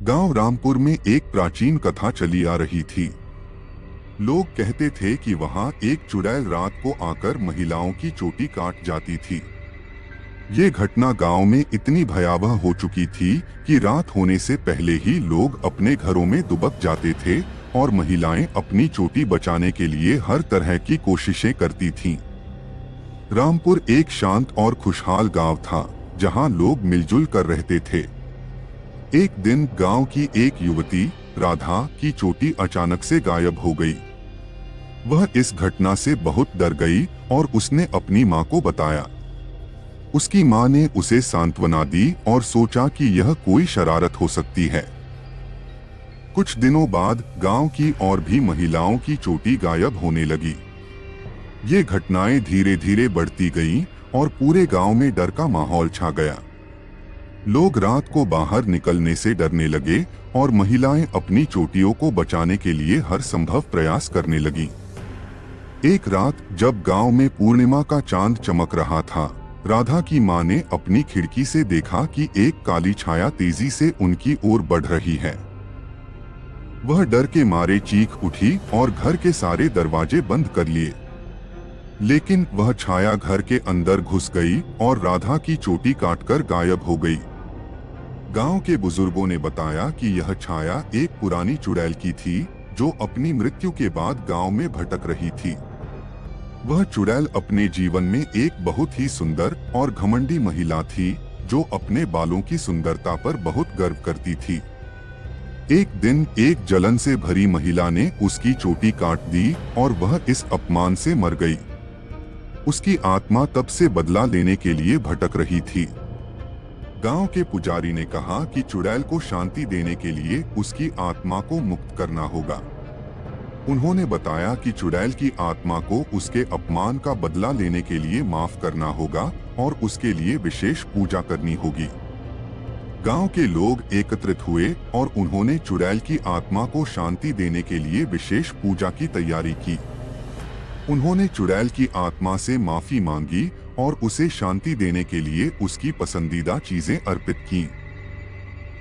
गांव रामपुर में एक प्राचीन कथा चली आ रही थी। लोग कहते थे कि वहां एक चुड़ैल रात को आकर महिलाओं की चोटी काट जाती थी। ये घटना गांव में इतनी भयावह हो चुकी थी कि रात होने से पहले ही लोग अपने घरों में दुबक जाते थे और महिलाएं अपनी चोटी बचाने के लिए हर तरह की कोशिशें करती थीं। रामपुर एक शांत और खुशहाल गांव था, जहां लोग मिलजुल कर रहते थे। एक दिन गांव की एक युवती राधा की चोटी अचानक से गायब हो गई। वह इस घटना से बहुत डर गई और उसने अपनी मां को बताया। उसकी मां ने उसे सांत्वना दी और सोचा कि यह कोई शरारत हो सकती है। कुछ दिनों बाद गांव की और भी महिलाओं की चोटी गायब होने लगी। ये घटनाएं धीरे धीरे बढ़ती गईं और पूरे गांव में डर का माहौल छा गया। लोग रात को बाहर निकलने से डरने लगे और महिलाएं अपनी चोटियों को बचाने के लिए हर संभव प्रयास करने लगीं। एक रात जब गांव में पूर्णिमा का चांद चमक रहा था, राधा की मां ने अपनी खिड़की से देखा कि एक काली छाया तेजी से उनकी ओर बढ़ रही है। वह डर के मारे चीख उठी और घर के सारे दरवाजे बंद कर लिए। लेकिन वह छाया घर के अंदर घुस गई और राधा की चोटी काटकर गायब हो गई। गांव के बुजुर्गों ने बताया कि यह छाया एक पुरानी चुड़ैल की थी, जो अपनी मृत्यु के बाद गांव में भटक रही थी। वह चुड़ैल अपने जीवन में एक बहुत ही सुंदर और घमंडी महिला थी, जो अपने बालों की सुंदरता पर बहुत गर्व करती थी। एक दिन एक जलन से भरी महिला ने उसकी चोटी काट दी और वह इस अपमान से मर गई। उसकी आत्मा तब से बदला लेने के लिए भटक रही थी। गांव के पुजारी ने कहा कि चुड़ैल को शांति देने के लिए उसकी आत्मा को मुक्त करना होगा। उन्होंने बताया कि चुड़ैल की आत्मा को उसके अपमान का बदला लेने के लिए माफ करना होगा और उसके लिए विशेष पूजा करनी होगी। गांव के लोग एकत्रित हुए और उन्होंने चुड़ैल की आत्मा को शांति देने के लिए विशेष पूजा की तैयारी की। उन्होंने चुड़ैल की आत्मा से माफी मांगी और उसे शांति देने के लिए उसकी पसंदीदा चीजें अर्पित की।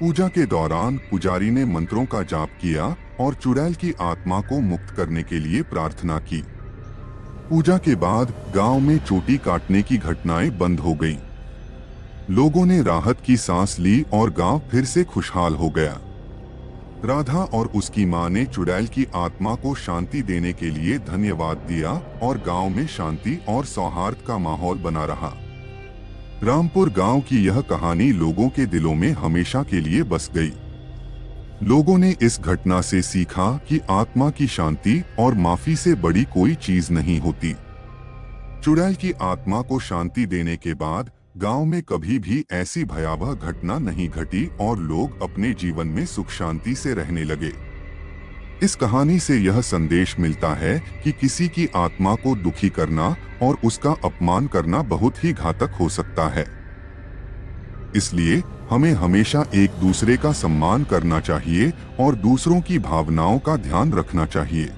पूजा के दौरान पुजारी ने मंत्रों का जाप किया और चुड़ैल की आत्मा को मुक्त करने के लिए प्रार्थना की। पूजा के बाद गांव में चोटी काटने की घटनाएं बंद हो गईं। लोगों ने राहत की सांस ली और गांव फिर से खुशहाल हो गया। राधा और उसकी मां ने चुड़ैल की आत्मा को शांति देने के लिए धन्यवाद दिया और गांव में शांति और सौहार्द का माहौल बना रहा। रामपुर गांव की यह कहानी लोगों के दिलों में हमेशा के लिए बस गई। लोगों ने इस घटना से सीखा कि आत्मा की शांति और माफी से बड़ी कोई चीज नहीं होती। चुड़ैल की आत्मा को शांति देने के बाद गांव में कभी भी ऐसी भयावह घटना नहीं घटी और लोग अपने जीवन में सुख शांति से रहने लगे। इस कहानी से यह संदेश मिलता है कि किसी की आत्मा को दुखी करना और उसका अपमान करना बहुत ही घातक हो सकता है। इसलिए हमें हमेशा एक दूसरे का सम्मान करना चाहिए और दूसरों की भावनाओं का ध्यान रखना चाहिए।